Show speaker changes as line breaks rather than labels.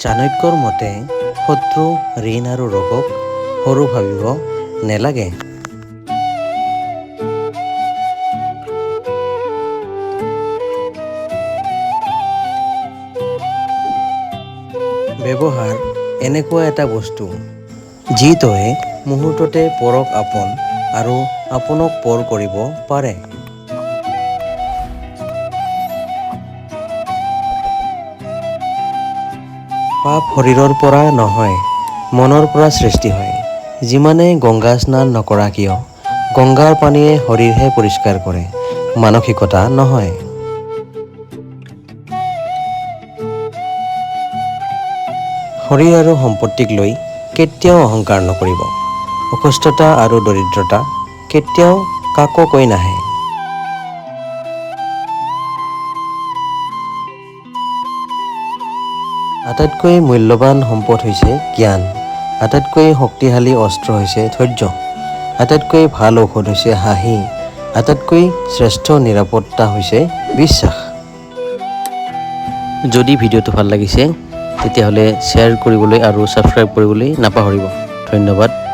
চাণক্যৰ মতে শত্ৰু, ঋণ আৰু ৰোগক সৰু ভাবিব নেলাগে। ব্যৱহাৰ এনেকুৱা এটা বস্তু যিটোৱে মুহূৰ্ততে পৰক আপোন আৰু আপোনক পৰ কৰিব পাৰে। পাপ শৰীৰৰ পৰা নহয়, মনৰ পৰা সৃষ্টি হয়। যিমানে গংগা স্নান নকৰা কিয়, গংগাৰ পানীয়ে শৰীৰহে পৰিষ্কাৰ কৰে, মানসিকতা নহয়। শৰীৰ আৰু সম্পত্তিক লৈ কেতিয়াও অহংকাৰ নকৰিব। অসুস্থতা আৰু দৰিদ্ৰতা কেতিয়াও কাকো কৈ নাহে। আটাইতকৈ মূল্যৱান সম্পদ হৈছে জ্ঞান, আটাইতকৈ শক্তিশালী অস্ত্ৰ হৈছে ধৈৰ্য, আটাইতকৈ ভাল ঔষধ হৈছে হাঁহি, আটাইতকৈ শ্ৰেষ্ঠ নিৰাপত্তা হৈছে বিশ্বাস। যদি ভিডিঅ'টো ভাল লাগিছে তেতিয়াহ'লে শ্বেয়াৰ কৰিবলৈ আৰু ছাবস্ক্ৰাইব কৰিবলৈ নাপাহৰিব। ধন্যবাদ।